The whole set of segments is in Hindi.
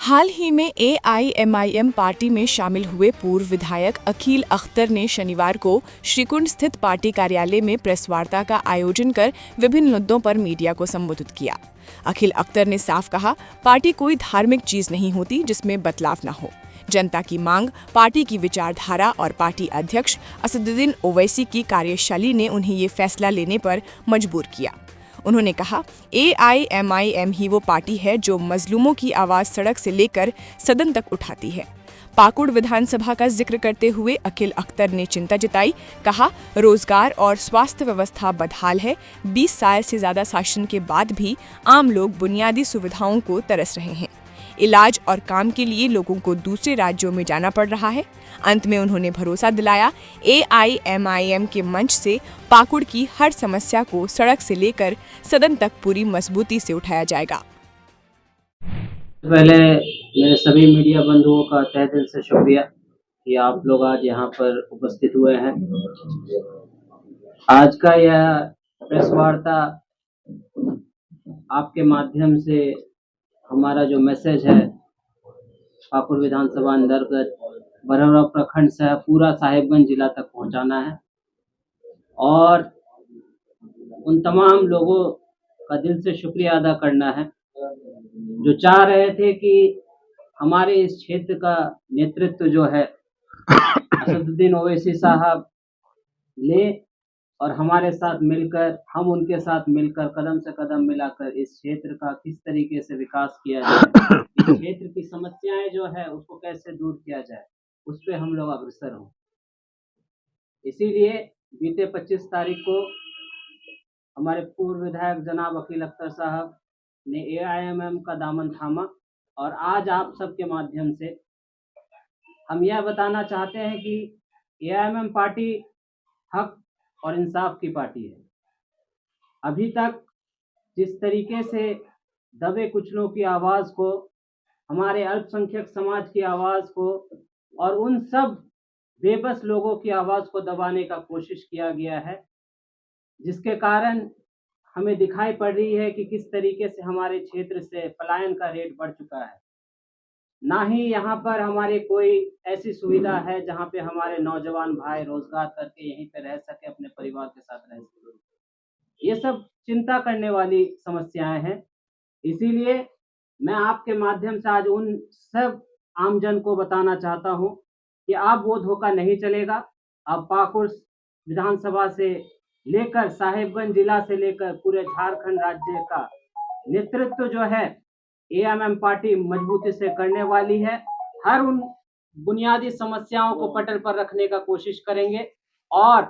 हाल ही में एआईएमआईएम पार्टी में शामिल हुए पूर्व विधायक अखिल अख्तर ने शनिवार को श्रीकुंड स्थित पार्टी कार्यालय में प्रेस वार्ता का आयोजन कर विभिन्न मुद्दों पर मीडिया को संबोधित किया। अखिल अख्तर ने साफ कहा, पार्टी कोई धार्मिक चीज नहीं होती जिसमें बदलाव न हो। जनता की मांग, पार्टी की विचारधारा और पार्टी अध्यक्ष असदुद्दीन ओवैसी की कार्यशैली ने उन्हें ये फैसला लेने पर मजबूर किया। उन्होंने कहा, एआईएमआईएम ही वो पार्टी है जो मजलूमों की आवाज सड़क से लेकर सदन तक उठाती है। पाकुड़ विधानसभा का जिक्र करते हुए अखिल अख्तर ने चिंता जताई, कहा, रोजगार और स्वास्थ्य व्यवस्था बदहाल है। 20 साल से ज्यादा शासन के बाद भी आम लोग बुनियादी सुविधाओं को तरस रहे हैं। इलाज और काम के लिए लोगों को दूसरे राज्यों में जाना पड़ रहा है। अंत में उन्होंने भरोसा दिलाया, एआईएमआईएम के मंच से पाकुड़ की हर समस्या को सड़क से लेकर सदन तक पूरी मजबूती से उठाया जाएगा। पहले मेरे सभी मीडिया बंधुओं का तहे दिल से शुक्रिया कि आप लोग आज यहाँ पर उपस्थित हुए हैं। आज का यह प्रेस वार्ता आपके माध्यम से हमारा जो मैसेज है पाकुड़ विधानसभा अंतर्गत बरौरा प्रखंड से पूरा साहिबगंज जिला तक पहुँचाना है और उन तमाम लोगों का दिल से शुक्रिया अदा करना है जो चाह रहे थे कि हमारे इस क्षेत्र का नेतृत्व जो है असदुद्दीन ओवैसी साहब ले और हमारे साथ मिलकर, हम उनके साथ मिलकर कदम से कदम मिलाकर इस क्षेत्र का किस तरीके से विकास किया जाए, इस क्षेत्र की समस्याएं जो है उसको कैसे दूर किया जाए, उस पर हम लोग अग्रसर हों। इसीलिए बीते 25 तारीख को हमारे पूर्व विधायक जनाब अखिल अख्तर साहब ने एआईएमआईएम का दामन थामा और आज आप सबके माध्यम से हम यह बताना चाहते हैं कि एआईएमआईएम पार्टी हक और इंसाफ की पार्टी है। अभी तक जिस तरीके से दबे कुचलों की आवाज़ को, हमारे अल्पसंख्यक समाज की आवाज़ को और उन सब बेबस लोगों की आवाज़ को दबाने का कोशिश किया गया है, जिसके कारण हमें दिखाई पड़ रही है कि किस तरीके से हमारे क्षेत्र से पलायन का रेट बढ़ चुका है। ना ही यहाँ पर हमारे कोई ऐसी सुविधा है जहाँ पे हमारे नौजवान भाई रोजगार करके यहीं पे रह सके, अपने परिवार के साथ रह सके। ये सब चिंता करने वाली समस्याएं हैं। इसीलिए मैं आपके माध्यम से आज उन सब आमजन को बताना चाहता हूँ कि अब वो धोखा नहीं चलेगा। अब पाकुड़ विधानसभा से लेकर साहिबगंज जिला से लेकर पूरे झारखंड राज्य का नेतृत्व जो है एआईएमआईएम पार्टी मजबूती से करने वाली है। हर उन बुनियादी समस्याओं को पटल पर रखने का कोशिश करेंगे और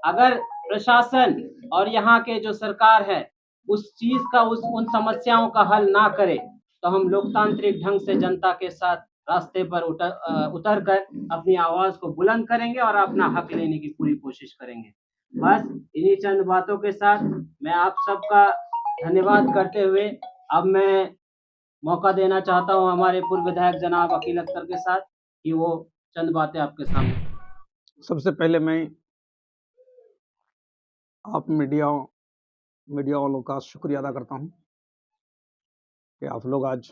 अगर प्रशासन और यहाँ के जो सरकार है उस चीज का उन समस्याओं का हल ना करे तो हम लोकतांत्रिक ढंग से जनता के साथ रास्ते पर उतर कर अपनी आवाज को बुलंद करेंगे और अपना हक लेने की पूरी कोशिश करेंगे। बस इन्हीं चंद बातों के साथ मैं आप सबका धन्यवाद करते हुए अब मैं मौका देना चाहता हूं हमारे पूर्व विधायक जनाब अखिल अख्तर के साथ कि वो चंद बातें आपके सामने। सबसे पहले मैं आप मीडिया वालों का शुक्रिया अदा करता हूं कि आप लोग आज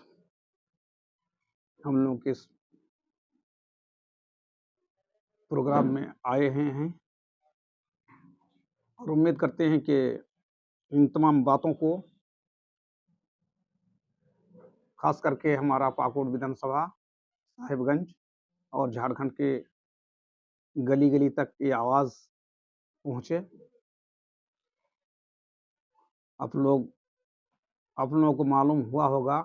हम लोग के इस प्रोग्राम में आए हैं और उम्मीद करते हैं कि इन तमाम बातों को, खास करके हमारा पाकुड़ विधानसभा, साहिबगंज और झारखंड के गली गली तक ये आवाज़ पहुँचे। आप लोगों को मालूम हुआ होगा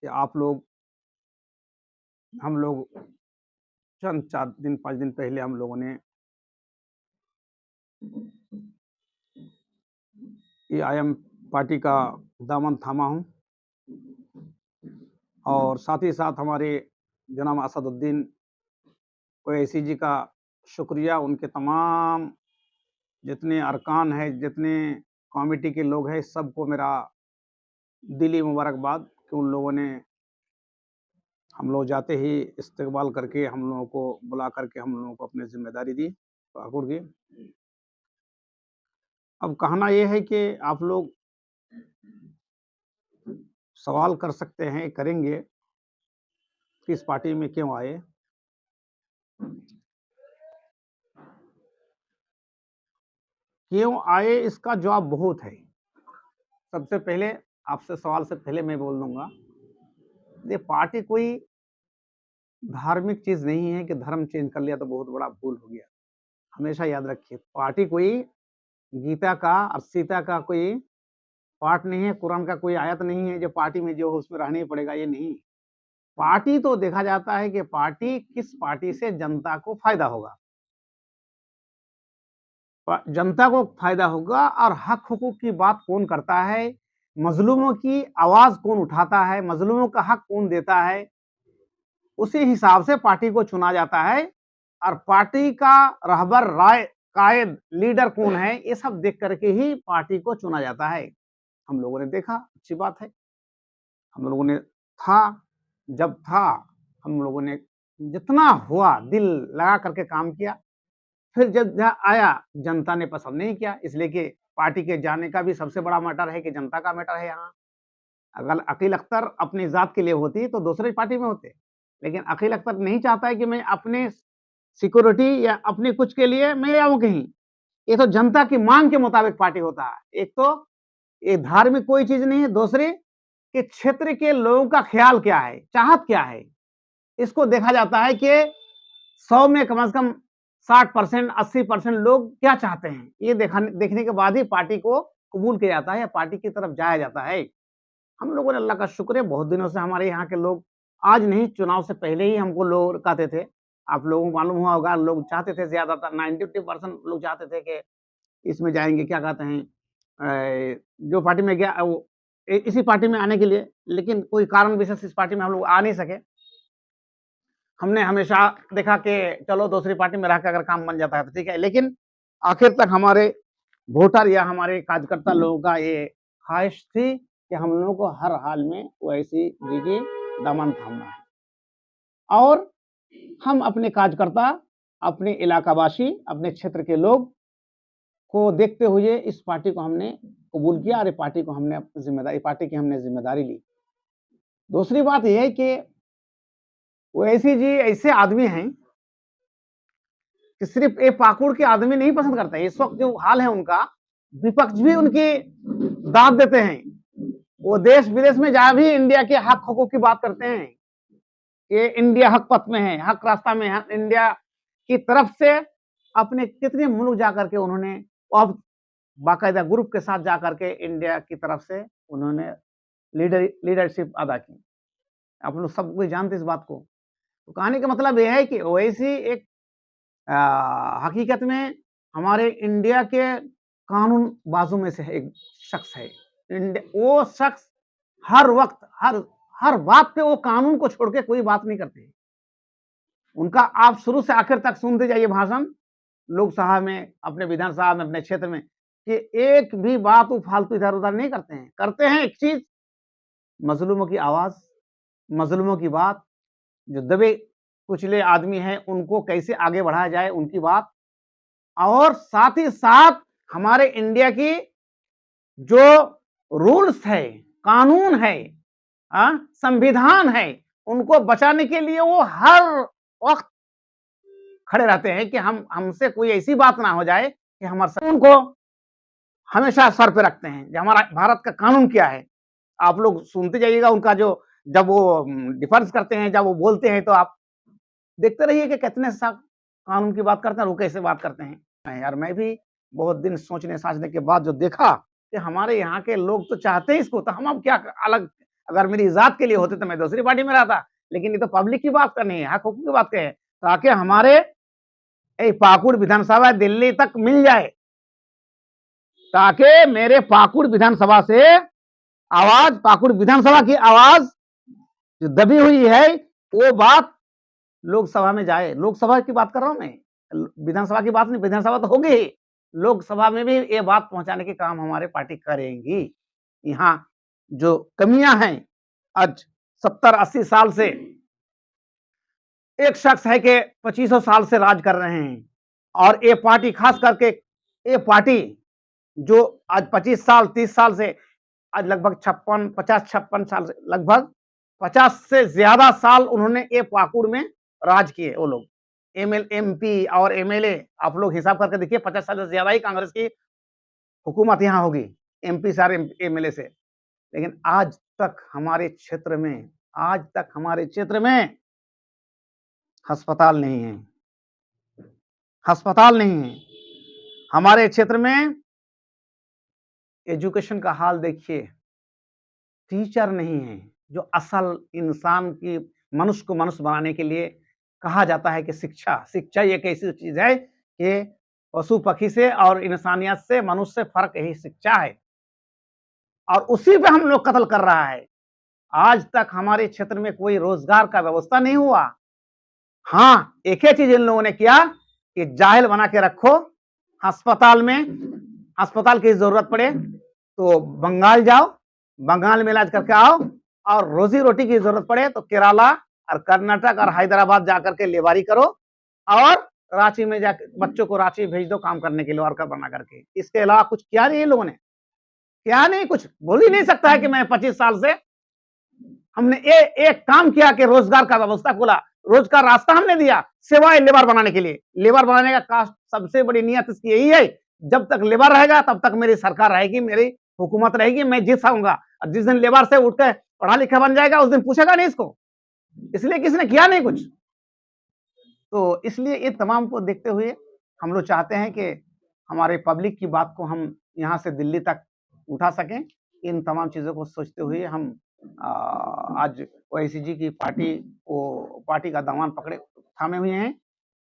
कि हम लोग चंद 4-5 दिन पहले हम लोगों ने एआईएम पार्टी का दामन थामा हूँ और साथ ही साथ हमारे जनाब असदुद्दीन ओवैसी जी का शुक्रिया, उनके तमाम जितने अरकान हैं, जितने कमेटी के लोग हैं, सबको मेरा दिली मुबारकबाद कि उन लोगों ने हम लोग जाते ही इस्तकबाल करके हम लोगों को बुला करके हम लोगों को अपनी जिम्मेदारी दी पाकुड़ की। अब कहना यह है कि आप लोग सवाल कर सकते हैं, करेंगे किस पार्टी में क्यों आए। क्यों आए इसका जवाब बहुत है। सबसे पहले आपसे सवाल से पहले मैं बोल दूंगा, ये पार्टी कोई धार्मिक चीज नहीं है कि धर्म चेंज कर लिया तो बहुत बड़ा भूल हो गया। हमेशा याद रखिए, पार्टी कोई गीता का और सीता का कोई पाठ नहीं है, कुरान का कोई आयत नहीं है जो पार्टी में जो उसमें रहना ही पड़ेगा, ये नहीं। पार्टी तो देखा जाता है कि पार्टी किस पार्टी से जनता को फायदा होगा, जनता को फायदा होगा और हक हुकूक की बात कौन करता है, मजलूमों की आवाज कौन उठाता है, मजलूमों का हक कौन देता है, उसी हिसाब से पार्टी को चुना जाता है। और पार्टी का रहबर राय कायद लीडर कौन है, ये सब देख करके ही पार्टी को चुना जाता है। हम लोगों ने देखा, अच्छी बात है, हम लोगों ने जब था हम लोगों ने जितना हुआ दिल लगा करके काम किया। फिर जब जहाँ आया जनता ने पसंद नहीं किया, इसलिए कि पार्टी के जाने का भी सबसे बड़ा मैटर है कि जनता का मैटर है। यहाँ अगर अकील अख्तर अपनी जात के लिए होती तो दूसरी पार्टी में होते, लेकिन अकील अख्तर नहीं चाहता है कि मैं अपने सिक्योरिटी या अपने कुछ के लिए मैं आऊं कहीं। ये तो जनता की मांग के मुताबिक पार्टी होता है। एक तो ये धार्मिक कोई चीज नहीं है, दूसरी कि क्षेत्र के लोगों का ख्याल क्या है, चाहत क्या है, इसको देखा जाता है कि 100 में कम से कम 60% 80% लोग क्या चाहते हैं, ये देखने के बाद ही पार्टी को कबूल किया जाता है या पार्टी की तरफ जाया जाता है। हम लोगों ने अल्लाह का शुक्र है, बहुत दिनों से हमारे यहाँ के लोग, आज नहीं चुनाव से पहले ही हमको लोग कहते थे, आप लोगों को मालूम हुआ होगा, लोग चाहते थे, ज्यादातर 90% लोग चाहते थे कि इसमें जाएंगे, क्या कहते हैं, जो पार्टी में गया वो इसी पार्टी में आने के लिए, लेकिन कोई कारण विशेष इस पार्टी में हम लोग आ नहीं सके। हमने हमेशा देखा कि चलो दूसरी पार्टी में रहकर अगर काम बन जाता है तो ठीक है, लेकिन आखिर तक हमारे वोटर या हमारे कार्यकर्ता लोगों का ये ख्वाहिश थी कि हम लोगों को हर हाल में ओवैसी जी की दामन थामना है, और हम अपने कार्यकर्ता, अपने इलाकावासी, अपने क्षेत्र के लोग को देखते हुए इस पार्टी को हमने कबूल किया और पार्टी को हमने पार्टी की हमने जिम्मेदारी ली। दूसरी बात यह है कि ओवैसी जी ऐसे आदमी हैं कि सिर्फ ये पाकुड़ के आदमी नहीं पसंद करते, इस वक्त जो हाल है उनका, विपक्ष भी उनकी दाद देते हैं। वो देश विदेश में जहां भी इंडिया के हक हकूक की बात करते हैं कि इंडिया हक पथ में है, हक रास्ता में है, इंडिया की तरफ से अपने कितने मुल्क जाकर के उन्होंने अब बाकायदा ग्रुप के साथ जाकर के इंडिया की तरफ से उन्होंने लीडरशिप अदा की। आप लोग सब कोई जानते इस बात को। तो कहने का मतलब यह है कि ओवैसी एक हकीकत में हमारे इंडिया के कानून बाजों में से एक शख्स है। वो शख्स हर वक्त हर बात पे वो कानून को छोड़ के कोई बात नहीं करते। उनका आप शुरू से आखिर तक सुनते जाइए भाषण लोकसभा में, अपने विधानसभा में, अपने क्षेत्र में, कि एक भी बात वो फालतू इधर उधर नहीं करते हैं। करते हैं एक चीज, मजलूमों की आवाज, मजलूमों की बात, जो दबे कुचले आदमी हैं उनको कैसे आगे बढ़ाया जाए उनकी बात, और साथ ही साथ हमारे इंडिया की जो रूल्स है, कानून है, संविधान है, उनको बचाने के लिए वो हर वक्त खड़े रहते हैं कि हमसे कोई ऐसी बात ना हो जाए कि हमारे कानून को हमेशा सर पे रखते हैं। जो हमारा भारत का कानून क्या है, आप लोग सुनते जाइएगा उनका, जो जब वो डिफेंस करते हैं, जब वो बोलते हैं, तो आप देखते रहिए कि कितने सा कानून की बात करते हैं, वो कैसे बात करते हैं। यार मैं भी बहुत दिन सोचने साझने के बाद जो देखा कि हमारे यहाँ के लोग तो चाहते हैं इसको, तो हम अब क्या अलग, अगर मेरी जात के लिए होते तो मैं दूसरी पार्टी में रहता, लेकिन ये तो पब्लिक की बात करनी है, हक हुकूक की बात करें, ताकि हमारे पाकुड़ विधानसभा दिल्ली तक मिल जाए, ताकि मेरे पाकुड़ विधानसभा से आवाज, पाकुड़ विधानसभा की आवाज जो दबी हुई है वो बात लोकसभा में जाए। लोकसभा की बात कर रहा हूं मैं, विधानसभा की बात नहीं, विधानसभा तो होगी ही, लोकसभा में भी ये बात पहुंचाने के काम हमारे पार्टी करेंगी। यहाँ जो कमियां हैं, आज 70-80 साल से एक शख्स है कि 2500 साल से राज कर रहे हैं, और ये पार्टी खास करके ये पार्टी जो आज 25 साल 30 साल से आज लगभग 56 50 56 साल से लगभग 50 से ज्यादा साल उन्होंने ये पाकुड़ में राज किए। वो लोग एमपी और एमएलए, आप लोग हिसाब करके देखिए, 50 साल से ज्यादा ही कांग्रेस की हुकूमत यहाँ होगी, एमपी से और एमएलए से। लेकिन आज तक हमारे क्षेत्र में, आज तक हमारे क्षेत्र में अस्पताल नहीं है, अस्पताल नहीं है। हमारे क्षेत्र में एजुकेशन का हाल देखिए, टीचर नहीं है। जो असल इंसान की, मनुष्य को मनुष्य बनाने के लिए कहा जाता है कि शिक्षा एक ऐसी चीज है कि पशु पक्षी से और इंसानियत से, मनुष्य से फर्क यही शिक्षा है, और उसी पे हम लोग कत्ल कर रहा है। आज तक हमारे क्षेत्र में कोई रोजगार का व्यवस्था नहीं हुआ। हाँ, एक ही चीज इन लोगों ने किया कि जाहिल बना के रखो। अस्पताल में, अस्पताल की जरूरत पड़े तो बंगाल जाओ, बंगाल में इलाज करके आओ, और रोजी रोटी की जरूरत पड़े तो केरला और कर्नाटक और हैदराबाद जाकर के लेबारी करो, और रांची में जाकर बच्चों को रांची भेज दो काम करने के लिए, वर्कर बना करके। इसके अलावा कुछ किया नहीं इन लोगों ने, क्या नहीं, कुछ बोल ही नहीं सकता है कि मैं 25 साल से हमने एक काम किया कि रोजगार का व्यवस्था खोला, रोजगार रास्ता हमने दिया, सिवाय लेबर बनाने के लिए। लेबर बनाने का सबसे बड़ी नियत इसकी यही है, जब तक लेबर रहेगा तब तक मेरी सरकार रहेगी, मेरी हुकूमत रहेगी, मैं जीत सकूंगा। जिस दिन लेबर से उठ के पढ़ा लिखा बन जाएगा, उस दिन पूछेगा नहीं इसको, इसलिए किसी ने किया नहीं कुछ। तो इसलिए ये तमाम को देखते हुए हम लोग चाहते हैं कि हमारे पब्लिक की बात को हम यहाँ से दिल्ली तक उठा सकें। इन तमाम चीज़ों को सोचते हुए हम आज ओआईसीजी की पार्टी का दामन पकड़े थामे हुए हैं।